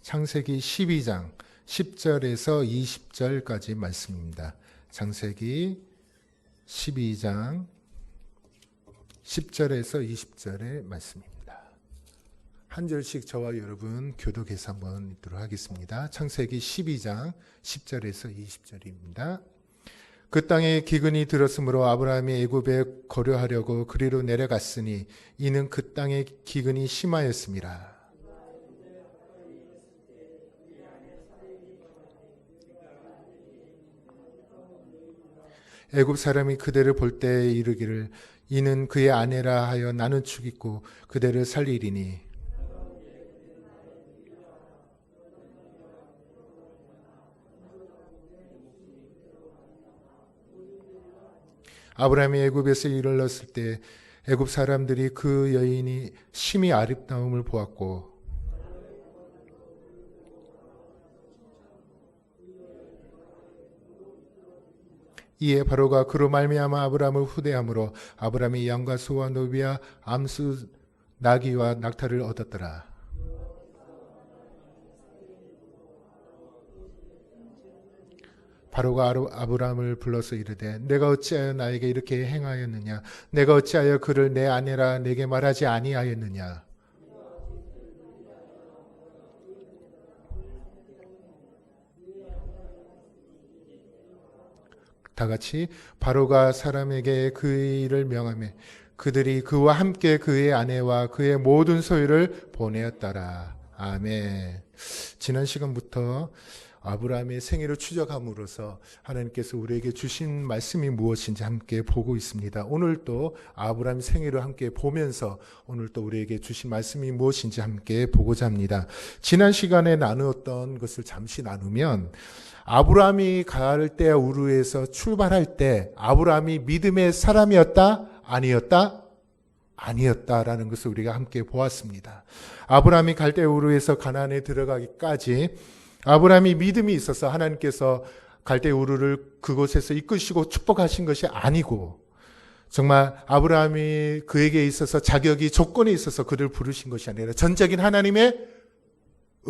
창세기 12장 10절에서 20절까지 말씀입니다. 창세기 12장 10절에서 20절의 말씀입니다. 한 절씩 저와 여러분 교독해서 한번 읽도록 하겠습니다. 창세기 12장 10절에서 20절입니다. 그 땅에 기근이 들었으므로 아브라함이 애굽에 거류하려고 그리로 내려갔으니 이는 그 땅에 기근이 심하였음이라. 애굽 사람이 그대를 볼 때에 이르기를 이는 그의 아내라 하여 나는 죽이고 그대를 살리리니 아브라함이 애굽에서 이르렀을 때 애굽 사람들이 그 여인이 심히 아름다움을 보았고 이에 바로가 그로 말미암아 아브라함을 후대함으로 아브라함이 양과 소와 노비와 암수 나귀와 낙타를 얻었더라. 바로가 아브라함을 불러서 이르되 내가 어찌하여 나에게 이렇게 행하였느냐? 내가 어찌하여 그를 내 아내라 내게 말하지 아니하였느냐? 다같이 바로가 사람에게 그 일을 명하매 그들이 그와 함께 그의 아내와 그의 모든 소유를 보내었더라. 아멘. 지난 시간부터 아브라함의 생애를 추적함으로써 하나님께서 우리에게 주신 말씀이 무엇인지 함께 보고 있습니다. 오늘 또 아브라함의 생애를 함께 보면서 오늘 또 우리에게 주신 말씀이 무엇인지 함께 보고자 합니다. 지난 시간에 나누었던 것을 잠시 나누면 아브라함이 갈 때 우르에서 출발할 때 아브라함이 믿음의 사람이었다? 아니었다? 아니었다라는 것을 우리가 함께 보았습니다. 아브라함이 갈 때 우르에서 가나안에 들어가기까지 아브라함이 믿음이 있어서 하나님께서 갈대 우르를 그곳에서 이끄시고 축복하신 것이 아니고 정말 아브라함이 그에게 있어서 자격이 조건이 있어서 그를 부르신 것이 아니라 전적인 하나님의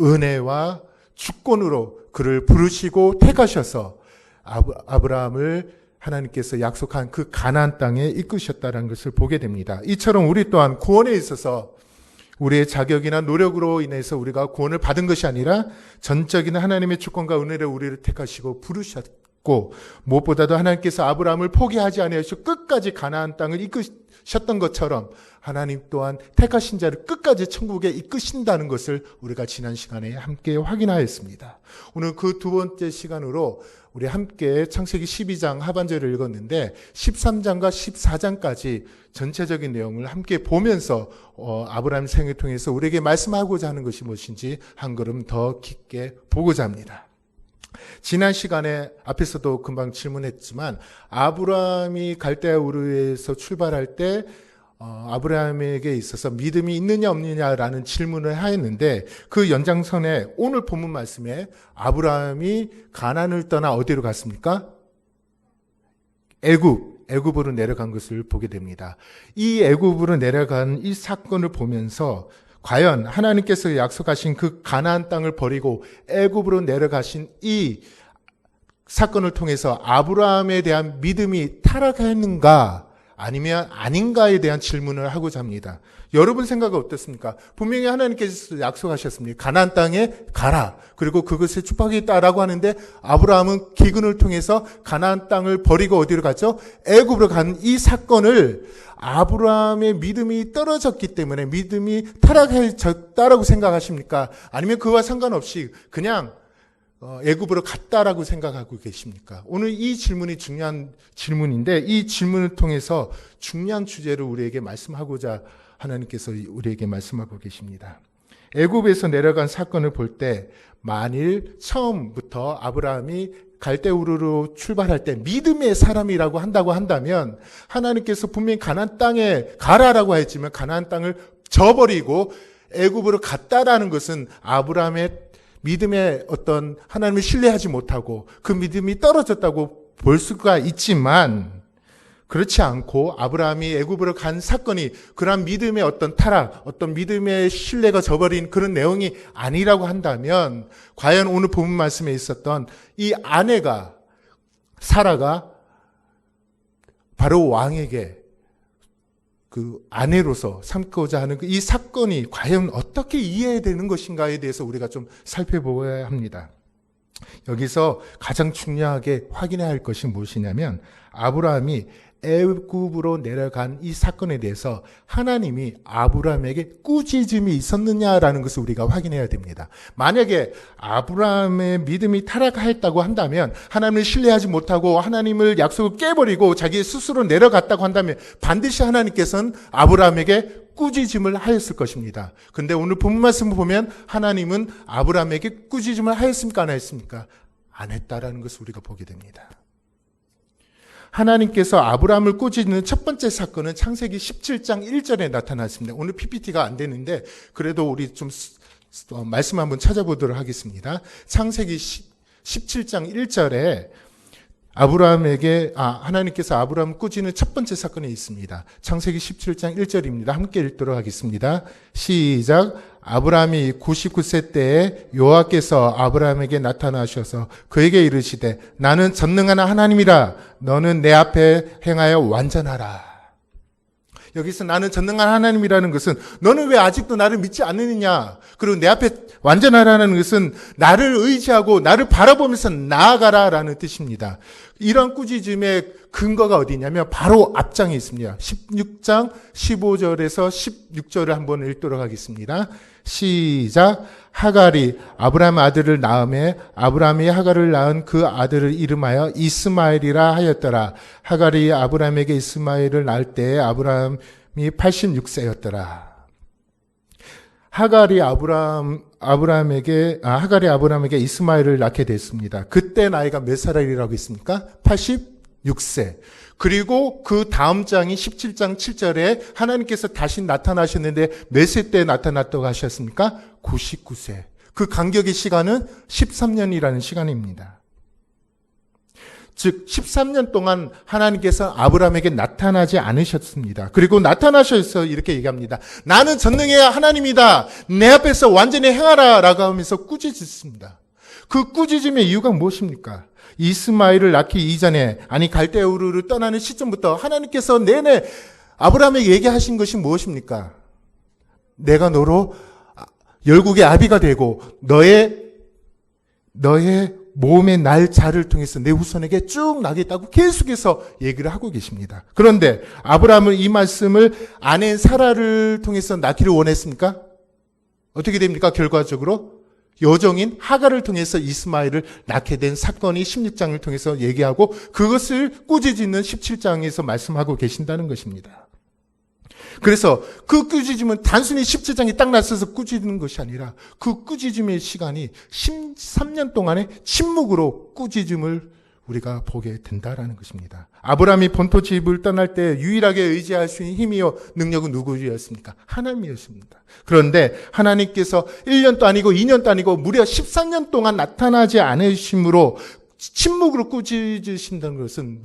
은혜와 주권으로 그를 부르시고 택하셔서 아브라함을 하나님께서 약속한 그 가나안 땅에 이끄셨다는 것을 보게 됩니다. 이처럼 우리 또한 구원에 있어서 우리의 자격이나 노력으로 인해서 우리가 구원을 받은 것이 아니라 전적인 하나님의 주권과 은혜로 우리를 택하시고 부르셨고 무엇보다도 하나님께서 아브라함을 포기하지 아니하시고 끝까지 가나안 땅을 이끄셨던 것처럼 하나님 또한 택하신 자를 끝까지 천국에 이끄신다는 것을 우리가 지난 시간에 함께 확인하였습니다. 오늘 그 두 번째 시간으로 우리 함께 창세기 12장 하반절을 읽었는데 13장과 14장까지 전체적인 내용을 함께 보면서 아브라함 생애를 통해서 우리에게 말씀하고자 하는 것이 무엇인지 한 걸음 더 깊게 보고자 합니다. 지난 시간에 앞에서도 금방 질문했지만 아브라함이 갈대아 우르에서 출발할 때 아브라함에게 있어서 믿음이 있느냐 없느냐라는 질문을 하였는데 그 연장선에 오늘 본문 말씀에 아브라함이 가나안을 떠나 어디로 갔습니까? 애굽으로 내려간 것을 보게 됩니다. 이 애굽으로 내려간 이 사건을 보면서 과연 하나님께서 약속하신 그 가나안 땅을 버리고 애굽으로 내려가신 이 사건을 통해서 아브라함에 대한 믿음이 타락했는가 아니면 아닌가에 대한 질문을 하고자 합니다. 여러분 생각은 어떻습니까? 분명히 하나님께서 약속하셨습니다. 가나안 땅에 가라. 그리고 그것에 축복이 있다라고 하는데 아브라함은 기근을 통해서 가나안 땅을 버리고 어디로 갔죠? 애굽으로 간 이 사건을 아브라함의 믿음이 떨어졌기 때문에 믿음이 타락했다라고 생각하십니까? 아니면 그와 상관없이 그냥 애굽으로 갔다라고 생각하고 계십니까? 오늘 이 질문이 중요한 질문인데 이 질문을 통해서 중요한 주제를 우리에게 말씀하고자 하나님께서 우리에게 말씀하고 계십니다. 애굽에서 내려간 사건을 볼 때 만일 처음부터 아브라함이 갈대우르로 출발할 때 믿음의 사람이라고 한다면 하나님께서 분명히 가나안 땅에 가라라고 했지만 가나안 땅을 저버리고 애굽으로 갔다라는 것은 아브라함의 믿음의 어떤 하나님을 신뢰하지 못하고 그 믿음이 떨어졌다고 볼 수가 있지만 그렇지 않고 아브라함이 애굽으로 간 사건이 그런 믿음의 어떤 타락, 어떤 믿음의 신뢰가 저버린 그런 내용이 아니라고 한다면 과연 오늘 본문 말씀에 있었던 이 아내가 사라가 바로 왕에게 그 아내로서 삼고자 하는 이 사건이 과연 어떻게 이해해야 되는 것인가에 대해서 우리가 좀 살펴보아야 합니다. 여기서 가장 중요하게 확인해야 할 것이 무엇이냐면 아브라함이 애굽으로 내려간 이 사건에 대해서 하나님이 아브라함에게 꾸짖음이 있었느냐라는 것을 우리가 확인해야 됩니다. 만약에 아브라함의 믿음이 타락하였다고 한다면 하나님을 신뢰하지 못하고 하나님을 약속을 깨버리고 자기 스스로 내려갔다고 한다면 반드시 하나님께서는 아브라함에게 꾸짖음을 하였을 것입니다. 근데 오늘 본문 말씀을 보면 하나님은 아브라함에게 꾸짖음을 하였습니까? 안 하였습니까? 안 했다라는 것을 우리가 보게 됩니다. 하나님께서 아브라함을 꾸짖는 첫 번째 사건은 창세기 17장 1절에 나타났습니다. 오늘 PPT가 안 되는데 그래도 우리 좀 말씀 한번 찾아보도록 하겠습니다. 창세기 17장 1절에 하나님께서 아브라함을 꾸짖는 첫 번째 사건이 있습니다. 창세기 17장 1절입니다. 함께 읽도록 하겠습니다. 시작. 아브라함이 99세 때에 여호와께서 아브라함에게 나타나셔서 그에게 이르시되 나는 전능한 하나님이라 너는 내 앞에 행하여 완전하라. 여기서 나는 전능한 하나님이라는 것은 너는 왜 아직도 나를 믿지 않느냐? 그리고 내 앞에 완전하라는 것은 나를 의지하고 나를 바라보면서 나아가라라는 뜻입니다. 이런 꾸짖음의 근거가 어디냐면 바로 앞장에 있습니다. 16장 15절에서 16절을 한번 읽도록 하겠습니다. 시작. 하갈이 아브라함 아들을 낳음에 아브라함이 하갈을 낳은 그 아들을 이름하여 이스마엘이라 하였더라. 하갈이 아브라함에게 이스마엘을 낳을 때에 아브라함이 86세였더라. 하갈이 아브라함에게 이스마엘을 낳게 됐습니다. 그때 나이가 몇 살이라고 했습니까? 86세. 그리고 그 다음 장이 17장 7절에 하나님께서 다시 나타나셨는데 몇 세 때 나타났다고 하셨습니까? 99세. 그 간격의 시간은 13년이라는 시간입니다. 즉 13년 동안 하나님께서 아브라함에게 나타나지 않으셨습니다. 그리고 나타나셔서 이렇게 얘기합니다. 나는 전능의 하나님이다. 내 앞에서 완전히 행하라 라고 하면서 꾸짖습니다. 그 꾸짖음의 이유가 무엇입니까? 이스마엘을 낳기 이전에 갈대아 우르를 떠나는 시점부터 하나님께서 내내 아브라함에게 얘기하신 것이 무엇입니까? 내가 너로 열국의 아비가 되고 너의 몸의 날짜를 통해서 내 후손에게 쭉 나겠다고 계속해서 얘기를 하고 계십니다. 그런데 아브라함은 이 말씀을 아내 사라를 통해서 낳기를 원했습니까? 어떻게 됩니까? 결과적으로 여종인 하갈을 통해서 이스마엘을 낳게 된 사건이 16장을 통해서 얘기하고 그것을 꾸짖는 17장에서 말씀하고 계신다는 것입니다. 그래서 그 꾸짖음은 단순히 17장이 딱 났어서 꾸짖는 것이 아니라 그 꾸짖음의 시간이 13년 동안의 침묵으로 꾸짖음을 우리가 보게 된다라는 것입니다. 아브라함이 본토 집을 떠날 때 유일하게 의지할 수 있는 힘이요 능력은 누구였습니까? 하나님이었습니다. 그런데 하나님께서 1년도 아니고 2년도 아니고 무려 13년 동안 나타나지 않으심으로 침묵으로 꾸짖으신다는 것은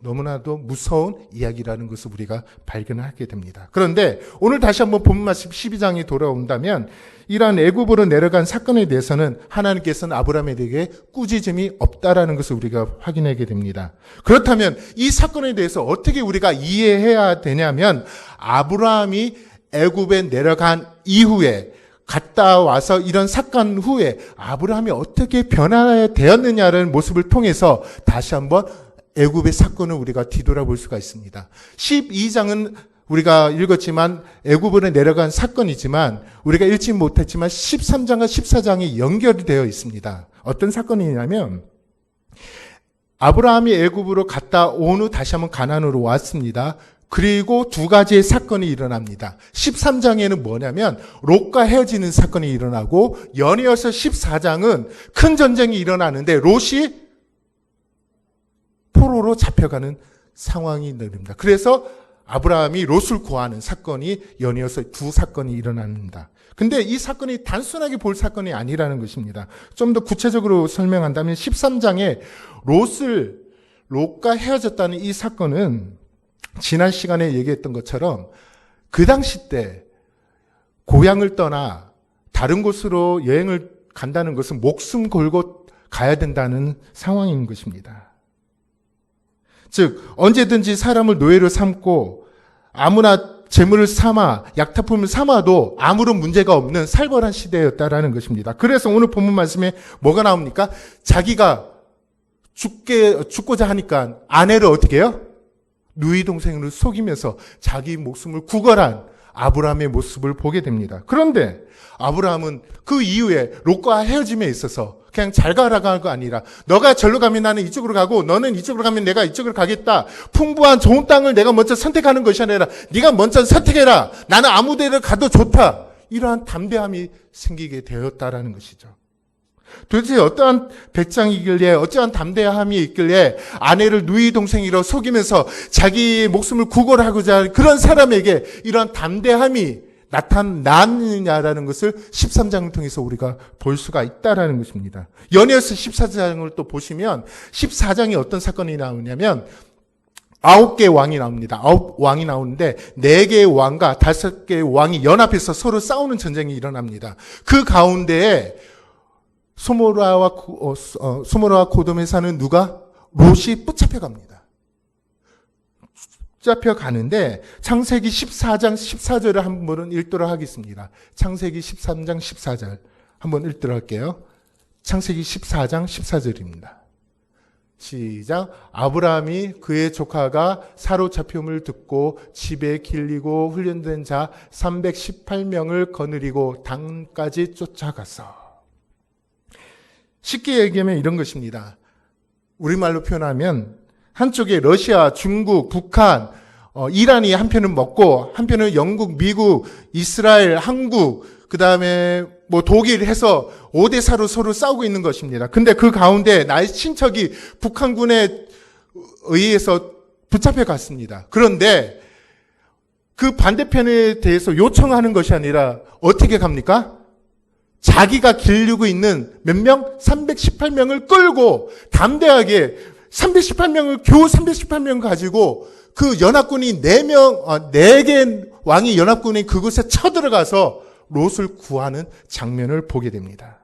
너무나도 무서운 이야기라는 것을 우리가 발견하게 됩니다. 그런데 오늘 다시 한번 본문 말씀 12장에 돌아온다면 이러한 애굽으로 내려간 사건에 대해서는 하나님께서는 아브라함에게 꾸짖음이 없다라는 것을 우리가 확인하게 됩니다. 그렇다면 이 사건에 대해서 어떻게 우리가 이해해야 되냐면 아브라함이 애굽에 내려간 이후에 갔다 와서 이런 사건 후에 아브라함이 어떻게 변화되었느냐는 모습을 통해서 다시 한번 애굽의 사건을 우리가 뒤돌아볼 수가 있습니다. 12장은 우리가 읽었지만 애굽으로 내려간 사건이지만 우리가 읽지 못했지만 13장과 14장이 연결이 되어 있습니다. 어떤 사건이냐면 아브라함이 애굽으로 갔다 온 후 다시 한번 가나안으로 왔습니다. 그리고 두 가지의 사건이 일어납니다. 13장에는 뭐냐면 롯과 헤어지는 사건이 일어나고 연이어서 14장은 큰 전쟁이 일어나는데 롯이 포로로 잡혀가는 상황이 내립니다. 그래서 아브라함이 롯을 구하는 사건이 연이어서 두 사건이 일어납니다. 근데 이 사건이 단순하게 볼 사건이 아니라는 것입니다. 좀 더 구체적으로 설명한다면 13장에 롯과 헤어졌다는 이 사건은 지난 시간에 얘기했던 것처럼 그 당시 때 고향을 떠나 다른 곳으로 여행을 간다는 것은 목숨 걸고 가야 된다는 상황인 것입니다. 즉 언제든지 사람을 노예로 삼고 아무나 재물을 삼아 약탈품을 삼아도 아무런 문제가 없는 살벌한 시대였다라는 것입니다. 그래서 오늘 본문 말씀에 뭐가 나옵니까? 자기가 죽고자 하니까 아내를 어떻게 해요? 누이 동생을 속이면서 자기 목숨을 구걸한 아브라함의 모습을 보게 됩니다. 그런데 아브라함은 그 이후에 롯과 헤어짐에 있어서 그냥 잘 가라고 한 거 아니라 너가 절로 가면 나는 이쪽으로 가고 너는 이쪽으로 가면 내가 이쪽으로 가겠다. 풍부한 좋은 땅을 내가 먼저 선택하는 것이 아니라 네가 먼저 선택해라. 나는 아무 데를 가도 좋다. 이러한 담대함이 생기게 되었다라는 것이죠. 도대체 어떠한 배짱이길래 어떠한 담대함이 있길래 아내를 누이 동생이로 속이면서 자기의 목숨을 구걸하고자 그런 사람에게 이러한 담대함이 나타나느냐라는 것을 13장을 통해서 우리가 볼 수가 있다라는 것입니다. 연예서 14장을 또 보시면 14장에 어떤 사건이 나오냐면 9개의 왕이 나옵니다. 9왕이 나오는데 4개의 왕과 5개의 왕이 연합해서 서로 싸우는 전쟁이 일어납니다. 그 가운데에 소모라와 고돔에 사는 누가? 롯이 붙잡혀 갑니다. 붙잡혀 가는데 창세기 14장 14절을 한번 읽도록 하겠습니다. 창세기 13장 14절 한번 읽도록 할게요. 창세기 14장 14절입니다. 시작. 아브라함이 그의 조카가 사로잡힘을 듣고 집에 길리고 훈련된 자 318명을 거느리고 단까지 쫓아갔어. 쉽게 얘기하면 이런 것입니다. 우리말로 표현하면 한쪽에 러시아, 중국, 북한, 이란이 한편은 먹고 한편은 영국, 미국, 이스라엘, 한국, 그 다음에 독일 해서 5대4로 서로 싸우고 있는 것입니다. 근데 그 가운데 나의 친척이 북한군에 의해서 붙잡혀 갔습니다. 그런데 그 반대편에 대해서 요청하는 것이 아니라 어떻게 갑니까? 자기가 길르고 있는 몇 명? 318명을 끌고 담대하게 318명을 겨우 318명 가지고 그 연합군이 4개 왕이 연합군이 그곳에 쳐들어가서 롯을 구하는 장면을 보게 됩니다.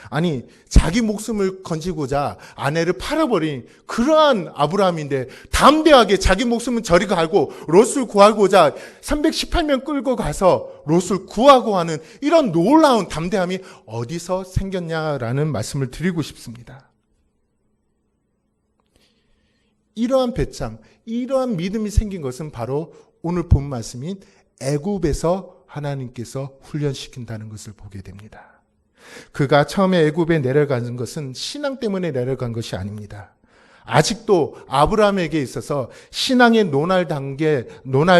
아니 자기 목숨을 건지고자 아내를 팔아버린 그러한 아브라함인데 담대하게 자기 목숨은 저리 갈고 롯을 구하고자 318명 끌고 가서 롯을 구하고 하는 이런 놀라운 담대함이 어디서 생겼냐라는 말씀을 드리고 싶습니다. 이러한 배짱, 이러한 믿음이 생긴 것은 바로 오늘 본 말씀인 애굽에서 하나님께서 훈련시킨다는 것을 보게 됩니다. 그가 처음에 애굽에 내려간 것은 신앙 때문에 내려간 것이 아닙니다. 아직도 아브라함에게 있어서 신앙의 논할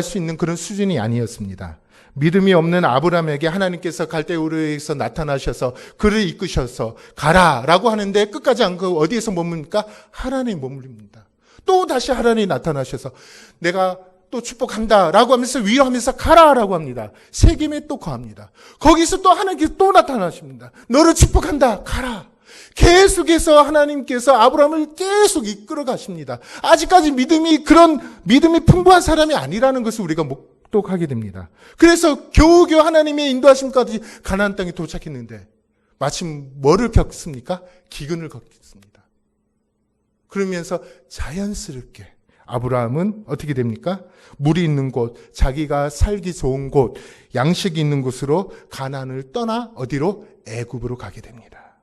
수 있는 그런 수준이 아니었습니다. 믿음이 없는 아브라함에게 하나님께서 갈대우르에서 나타나셔서 그를 이끄셔서 가라라고 하는데 끝까지 안 가고 어디에서 머뭅니까? 하란에 머무릅니다. 또 다시 하란에 나타나셔서 내가 또 축복한다 라고 하면서 위로하면서 가라라고 합니다. 세겜에 또 거합니다. 거기서 또 하나님께서 또 나타나십니다. 너를 축복한다 가라. 계속해서 하나님께서 아브라함을 계속 이끌어 가십니다. 아직까지 그런 믿음이 풍부한 사람이 아니라는 것을 우리가 목독하게 됩니다. 그래서 겨우겨우 하나님의 인도하심까지 가나안 땅에 도착했는데 마침 뭐를 겪습니까? 기근을 겪습니다. 그러면서 자연스럽게 아브라함은 어떻게 됩니까? 물이 있는 곳, 자기가 살기 좋은 곳, 양식이 있는 곳으로 가나안을 떠나 어디로? 애굽으로 가게 됩니다.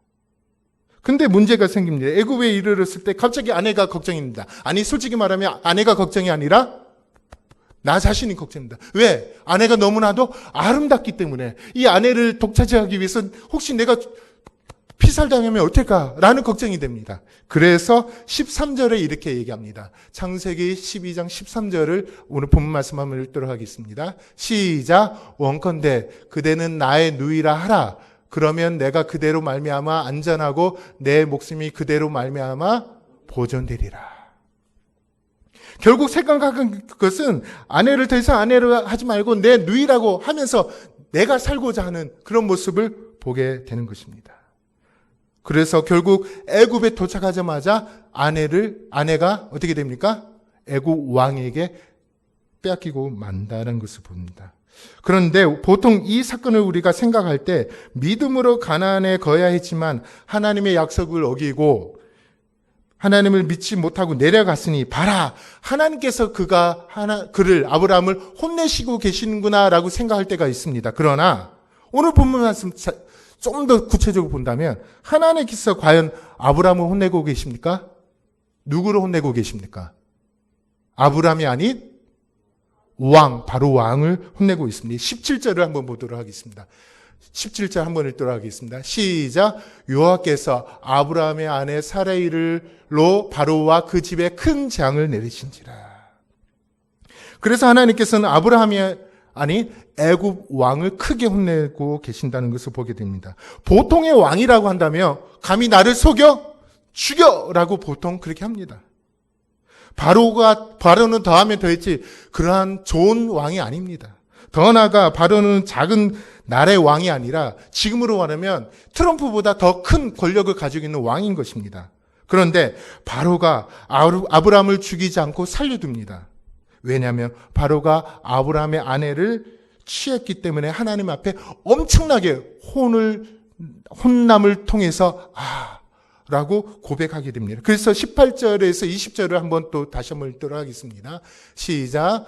근데 문제가 생깁니다. 애굽에 이르렀을 때 갑자기 아내가 걱정입니다. 아니 솔직히 말하면 아내가 걱정이 아니라 나 자신이 걱정입니다. 왜? 아내가 너무나도 아름답기 때문에 이 아내를 독차지하기 위해서 혹시 내가 피살당하면 어떨까라는 걱정이 됩니다. 그래서 13절에 이렇게 얘기합니다. 창세기 12장 13절을 오늘 본문 말씀 한번 읽도록 하겠습니다. 시작. 원컨대 그대는 나의 누이라 하라. 그러면 내가 그대로 말미암아 안전하고 내 목숨이 그대로 말미암아 보존되리라. 결국 생각한 것은 아내를 더 이상 아내로 하지 말고 내 누이라고 하면서 내가 살고자 하는 그런 모습을 보게 되는 것입니다. 그래서 결국 애굽에 도착하자마자 아내가 어떻게 됩니까? 애굽 왕에게 빼앗기고 만다는 것을 봅니다. 그런데 보통 이 사건을 우리가 생각할 때 믿음으로 가나안에 거야 했지만 하나님의 약속을 어기고 하나님을 믿지 못하고 내려갔으니 봐라, 하나님께서 그를 아브라함을 혼내시고 계시는구나라고 생각할 때가 있습니다. 그러나 오늘 본문 말씀 좀 더 구체적으로 본다면 하나님께서 과연 아브라함을 혼내고 계십니까? 누구를 혼내고 계십니까? 아브라함이 아닌 바로 왕을 혼내고 있습니다. 17절을 한번 보도록 하겠습니다. 17절 한번 읽도록 하겠습니다. 시작. 여호와께서 아브라함의 아내 사라이로 바로와 그 집에 큰 재앙을 내리신지라. 그래서 하나님께서는 아브라함이 아닌 애굽 왕을 크게 혼내고 계신다는 것을 보게 됩니다. 보통의 왕이라고 한다면 감히 나를 속여 죽여라고 보통 그렇게 합니다. 바로는 더하면 더했지 그러한 좋은 왕이 아닙니다. 더 나아가 바로는 작은 나라의 왕이 아니라 지금으로 말하면 트럼프보다 더 큰 권력을 가지고 있는 왕인 것입니다. 그런데 바로가 아브라함을 죽이지 않고 살려둡니다. 왜냐하면 바로가 아브라함의 아내를 취했기 때문에 하나님 앞에 엄청나게 혼남을 통해서 라고 고백하게 됩니다. 그래서 18절에서 20절을 한번 또 다시 한번 읽도록 하겠습니다. 시작.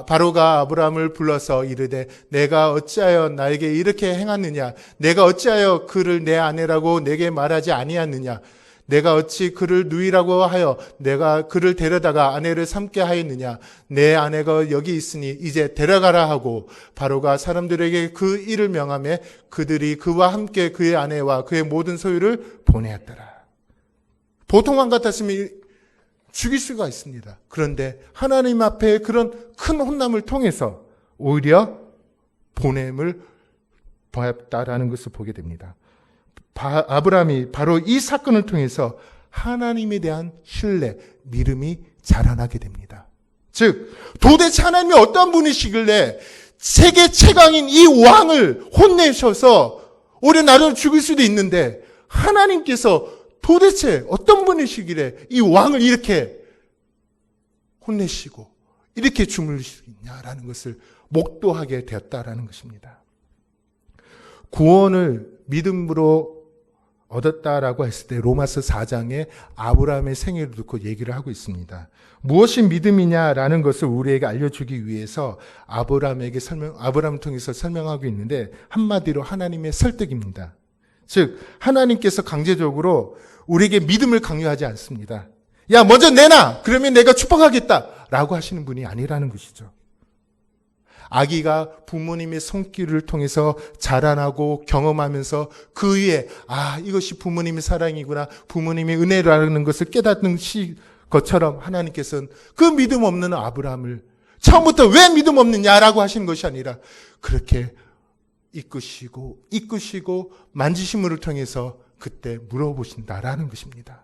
바로가 아브라함을 불러서 이르되 내가 어찌하여 나에게 이렇게 행하느냐? 내가 어찌하여 그를 내 아내라고 내게 말하지 아니하느냐? 내가 어찌 그를 누이라고 하여 내가 그를 데려다가 아내를 삼게 하였느냐? 내 아내가 여기 있으니 이제 데려가라 하고 바로가 사람들에게 그 일을 명하며 그들이 그와 함께 그의 아내와 그의 모든 소유를 보내었더라. 보통 왕 같았으면 죽일 수가 있습니다. 그런데 하나님 앞에 그런 큰 혼남을 통해서 오히려 보냄을 보았다라는 것을 보게 됩니다. 아브라함이 바로 이 사건을 통해서 하나님에 대한 신뢰, 믿음이 자라나게 됩니다. 즉 도대체 하나님이 어떤 분이시길래 세계 최강인 이 왕을 혼내셔서 오히려 나를 죽일 수도 있는데 하나님께서 도대체 어떤 분이시길래 이 왕을 이렇게 혼내시고 이렇게 주무시냐라는 것을 목도하게 되었다라는 것입니다. 구원을 믿음으로 얻었다라고 했을 때 로마서 4장에 아브라함의 생애를 놓고 얘기를 하고 있습니다. 무엇이 믿음이냐라는 것을 우리에게 알려주기 위해서 아브라함을 통해서 설명하고 있는데 한마디로 하나님의 설득입니다. 즉 하나님께서 강제적으로 우리에게 믿음을 강요하지 않습니다. 야 먼저 내놔 그러면 내가 축복하겠다라고 하시는 분이 아니라는 것이죠. 아기가 부모님의 손길을 통해서 자라나고 경험하면서 그 위에 이것이 부모님의 사랑이구나 부모님의 은혜라는 것을 깨닫는 것처럼 하나님께서는 그 믿음 없는 아브라함을 처음부터 왜 믿음 없느냐라고 하시는 것이 아니라 그렇게 이끄시고 만지심을 통해서 그때 물어보신다라는 것입니다.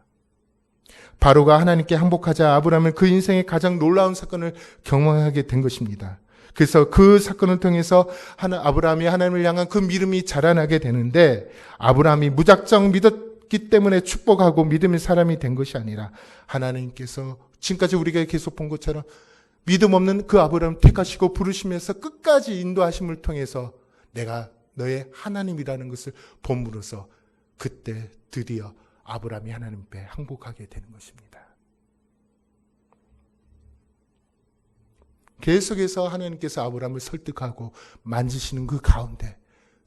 바로가 하나님께 항복하자 아브라함은 그 인생의 가장 놀라운 사건을 경험하게 된 것입니다. 그래서 그 사건을 통해서 아브라함이 하나님을 향한 그 믿음이 자라나게 되는데 아브라함이 무작정 믿었기 때문에 축복하고 믿음의 사람이 된 것이 아니라 하나님께서 지금까지 우리가 계속 본 것처럼 믿음 없는 그 아브라함을 택하시고 부르시면서 끝까지 인도하심을 통해서 내가 너의 하나님이라는 것을 본으로써 그때 드디어 아브라함이 하나님 앞에 항복하게 되는 것입니다. 계속해서 하나님께서 아브라함을 설득하고 만지시는 그 가운데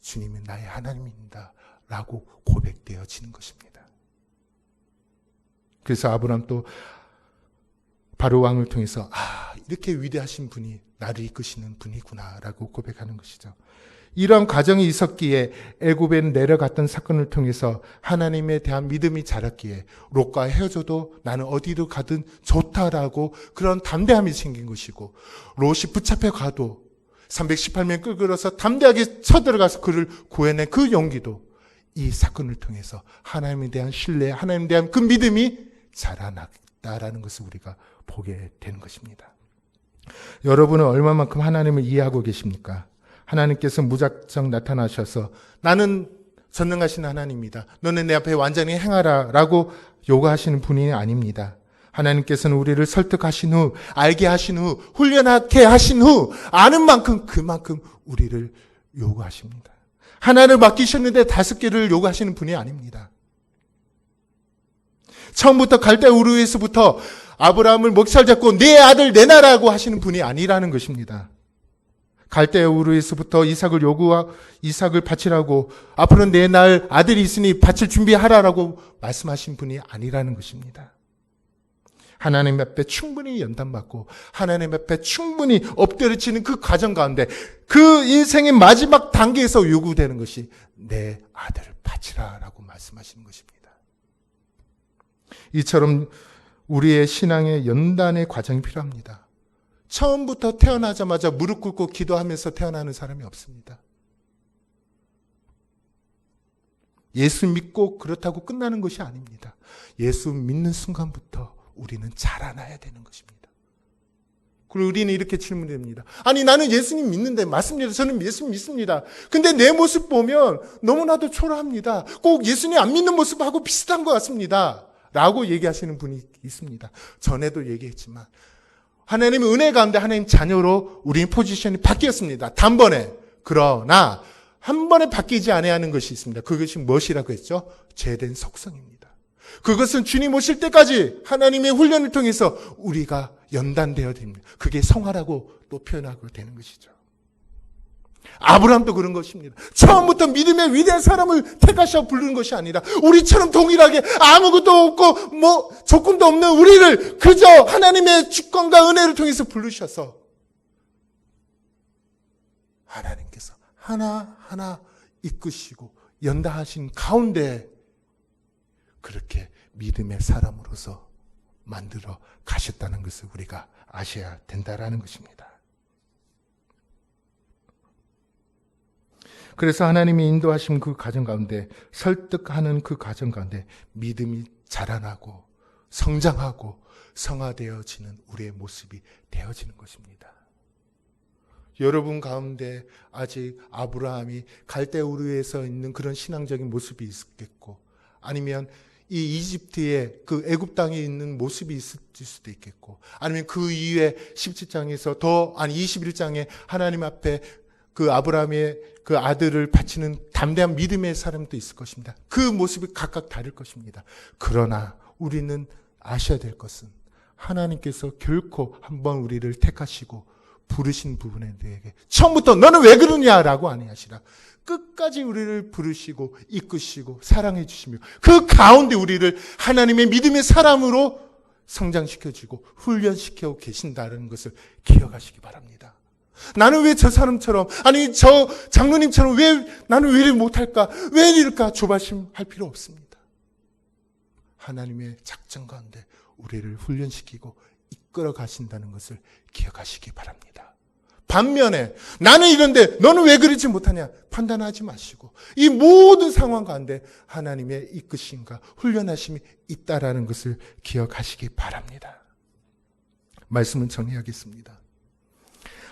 주님은 나의 하나님입니다 라고 고백되어지는 것입니다. 그래서 아브라함 또 바로 왕을 통해서 이렇게 위대하신 분이 나를 이끄시는 분이구나 라고 고백하는 것이죠. 이런 과정이 있었기에 애굽에 내려갔던 사건을 통해서 하나님에 대한 믿음이 자랐기에 롯과 헤어져도 나는 어디로 가든 좋다라고 그런 담대함이 생긴 것이고 롯이 붙잡혀 가도 318명 끌어서 담대하게 쳐들어가서 그를 구해낸 그 용기도 이 사건을 통해서 하나님에 대한 신뢰, 하나님에 대한 그 믿음이 자라났다라는 것을 우리가 보게 되는 것입니다. 여러분은 얼마만큼 하나님을 이해하고 계십니까? 하나님께서 무작정 나타나셔서 나는 전능하신 하나님이다. 너는 내 앞에 완전히 행하라 라고 요구하시는 분이 아닙니다. 하나님께서는 우리를 설득하신 후, 알게 하신 후, 훈련하게 하신 후, 아는 만큼 그만큼 우리를 요구하십니다. 하나를 맡기셨는데 5개를 요구하시는 분이 아닙니다. 처음부터 갈대 우르에서부터 아브라함을 목살 잡고 내 아들 내놔라고 하시는 분이 아니라는 것입니다. 갈대 우르에서부터 이삭을 바치라고, 앞으로 내 낳을 아들이 있으니 바칠 준비하라라고 말씀하신 분이 아니라는 것입니다. 하나님 앞에 충분히 연단받고 하나님 앞에 충분히 엎드려지는 그 과정 가운데 그 인생의 마지막 단계에서 요구되는 것이 내 아들을 바치라라고 말씀하시는 것입니다. 이처럼 우리의 신앙의 연단의 과정이 필요합니다. 처음부터 태어나자마자 무릎 꿇고 기도하면서 태어나는 사람이 없습니다. 예수 믿고 그렇다고 끝나는 것이 아닙니다. 예수 믿는 순간부터 우리는 자라나야 되는 것입니다. 그리고 우리는 이렇게 질문합니다. 아니, 나는 예수님 믿는데, 맞습니다. 저는 예수님 믿습니다. 근데 내 모습 보면 너무나도 초라합니다. 꼭 예수님 안 믿는 모습하고 비슷한 것 같습니다. 라고 얘기하시는 분이 있습니다. 전에도 얘기했지만 하나님의 은혜 가운데 하나님 자녀로 우리의 포지션이 바뀌었습니다. 단번에. 그러나 한 번에 바뀌지 아니하는 것이 있습니다. 그것이 무엇이라고 했죠? 죄된 속성입니다. 그것은 주님 오실 때까지 하나님의 훈련을 통해서 우리가 연단되어야 됩니다. 그게 성화라고 또 표현하고 되는 것이죠. 아브라함도 그런 것입니다. 처음부터 믿음의 위대한 사람을 택하셔 부르는 것이 아니라 우리처럼 동일하게 아무것도 없고 조건도 없는 우리를 그저 하나님의 주권과 은혜를 통해서 부르셔서 하나님께서 하나하나 이끄시고 연다하신 가운데 그렇게 믿음의 사람으로서 만들어 가셨다는 것을 우리가 아셔야 된다라는 것입니다. 그래서 하나님이 인도하신 그 과정 가운데, 설득하는 그 과정 가운데 믿음이 자라나고 성장하고 성화되어지는 우리의 모습이 되어지는 것입니다. 여러분 가운데 아직 아브라함이 갈대우르에서 있는 그런 신앙적인 모습이 있겠고, 아니면 이 이집트의 그 애굽 땅에 있는 모습이 있을 수도 있겠고, 아니면 그 이후에 17장에서 21장에 하나님 앞에 그 아브라함의 그 아들을 바치는 담대한 믿음의 사람도 있을 것입니다. 그 모습이 각각 다를 것입니다. 그러나 우리는 아셔야 될 것은 하나님께서 결코 한번 우리를 택하시고 부르신 부분에 대해 처음부터 너는 왜 그러냐라고 아니하시라. 끝까지 우리를 부르시고 이끄시고 사랑해 주시며 그 가운데 우리를 하나님의 믿음의 사람으로 성장시켜주고 훈련시켜 계신다는 것을 기억하시기 바랍니다. 나는 왜 저 사람처럼, 아니 저 장로님처럼 나는 왜 이리 못할까, 왜 이럴까 조바심할 필요 없습니다. 하나님의 작전 가운데 우리를 훈련시키고 이끌어 가신다는 것을 기억하시기 바랍니다. 반면에 나는 이런데 너는 왜 그러지 못하냐 판단하지 마시고 이 모든 상황 가운데 하나님의 이끄심과 훈련하심이 있다라는 것을 기억하시기 바랍니다. 말씀을 정리하겠습니다.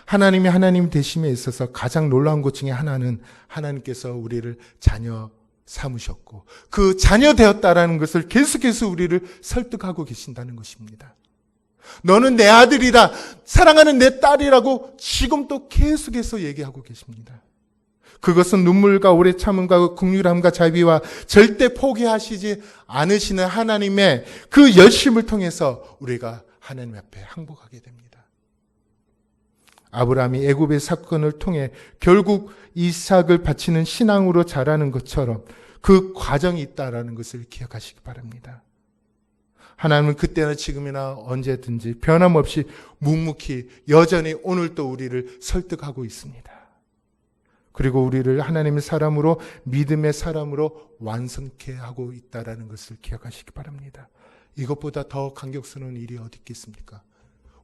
하나님이 하나님 되심에 있어서 가장 놀라운 것 중에 하나는 하나님께서 우리를 자녀 삼으셨고 그 자녀 되었다라는 것을 계속해서 우리를 설득하고 계신다는 것입니다. 너는 내 아들이다, 사랑하는 내 딸이라고 지금 또 계속해서 얘기하고 계십니다. 그것은 눈물과 오래 참음과 긍휼함과 자비와 절대 포기하시지 않으시는 하나님의 그 열심을 통해서 우리가 하나님 앞에 항복하게 됩니다. 아브라함이 애굽의 사건을 통해 결국 이삭을 바치는 신앙으로 자라는 것처럼 그 과정이 있다라는 것을 기억하시기 바랍니다. 하나님은 그때나 지금이나 언제든지 변함없이 묵묵히 여전히 오늘도 우리를 설득하고 있습니다. 그리고 우리를 하나님의 사람으로 믿음의 사람으로 완성케 하고 있다라는 것을 기억하시기 바랍니다. 이것보다 더 감격스러운 일이 어디 있겠습니까?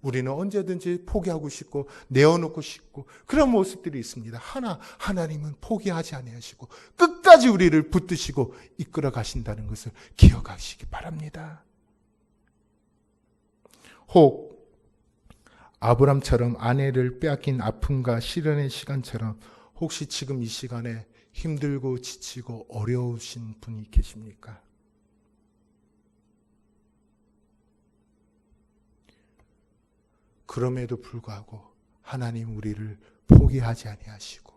우리는 언제든지 포기하고 싶고 내어놓고 싶고 그런 모습들이 있습니다. 하나님은 포기하지 아니하시고 끝까지 우리를 붙드시고 이끌어 가신다는 것을 기억하시기 바랍니다. 혹 아브람처럼 아내를 빼앗긴 아픔과 시련의 시간처럼 혹시 지금 이 시간에 힘들고 지치고 어려우신 분이 계십니까? 그럼에도 불구하고 하나님 우리를 포기하지 아니하시고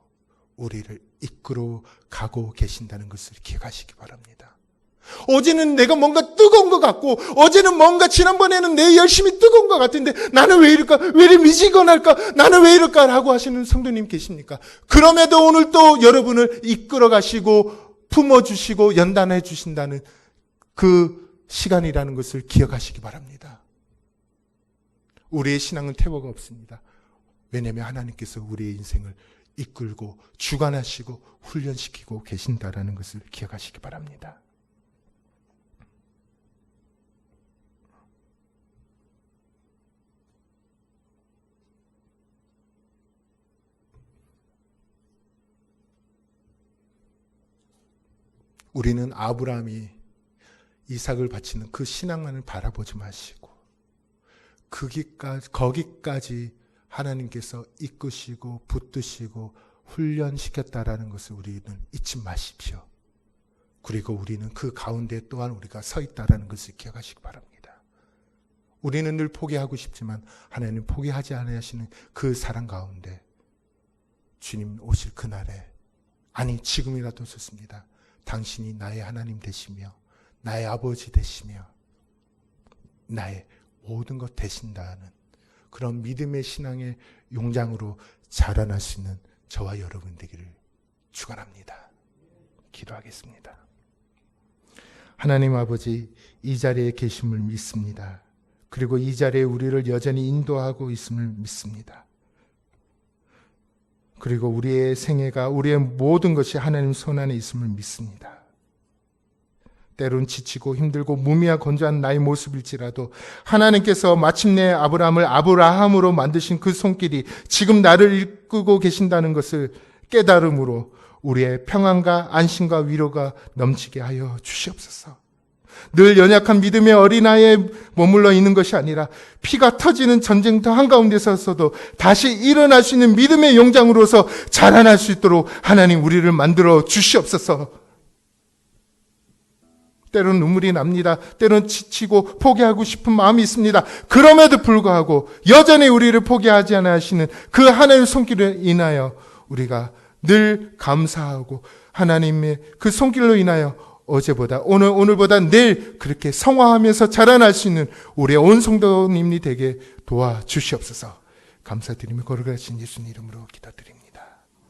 우리를 이끌어 가고 계신다는 것을 기억하시기 바랍니다. 어제는 내가 뭔가 뜨거운 것 같고, 어제는 뭔가 지난번에는 내 열심히 뜨거운 것 같은데 나는 왜 이럴까? 왜 이렇게 미지근할까? 나는 왜 이럴까? 라고 하시는 성도님 계십니까? 그럼에도 오늘 또 여러분을 이끌어 가시고 품어주시고 연단해 주신다는 그 시간이라는 것을 기억하시기 바랍니다. 우리의 신앙은 태워가 없습니다. 왜냐하면 하나님께서 우리의 인생을 이끌고 주관하시고 훈련시키고 계신다라는 것을 기억하시기 바랍니다. 우리는 아브라함이 이삭을 바치는 그 신앙만을 바라보지 마시고 거기까지 하나님께서 이끄시고 붙드시고 훈련시켰다라는 것을 우리는 잊지 마십시오. 그리고 우리는 그 가운데 또한 우리가 서 있다라는 것을 기억하시기 바랍니다. 우리는 늘 포기하고 싶지만 하나님 포기하지 않으시는 그 사랑 가운데 주님 오실 그날에, 아니 지금이라도 좋습니다. 당신이 나의 하나님 되시며 나의 아버지 되시며 나의 모든 것 되신다는 그런 믿음의 신앙의 용장으로 자라날 수 있는 저와 여러분 되기를 축원합니다. 기도하겠습니다. 하나님 아버지, 이 자리에 계심을 믿습니다. 그리고 이 자리에 우리를 여전히 인도하고 있음을 믿습니다. 그리고 우리의 생애가, 우리의 모든 것이 하나님 손안에 있음을 믿습니다. 때론 지치고 힘들고 무미하 건조한 나의 모습일지라도 하나님께서 마침내 아브라함을 아브라함으로 만드신 그 손길이 지금 나를 이끌고 계신다는 것을 깨달음으로 우리의 평안과 안심과 위로가 넘치게 하여 주시옵소서. 늘 연약한 믿음의 어린아이에 머물러 있는 것이 아니라 피가 터지는 전쟁터 한가운데서도 다시 일어날 수 있는 믿음의 용장으로서 자라날 수 있도록 하나님 우리를 만들어 주시옵소서. 때론 눈물이 납니다. 때론 지치고 포기하고 싶은 마음이 있습니다. 그럼에도 불구하고 여전히 우리를 포기하지 않아 하시는 그 하나님의 손길을 인하여 우리가 늘 감사하고 하나님의 그 손길로 인하여 어제보다 오늘보다 내일 그렇게 성화하면서 자라날 수 있는 우리의 온 성도님이 되게 도와주시옵소서. 감사드리며 걸어가신 예수님 이름으로 기도드립니다.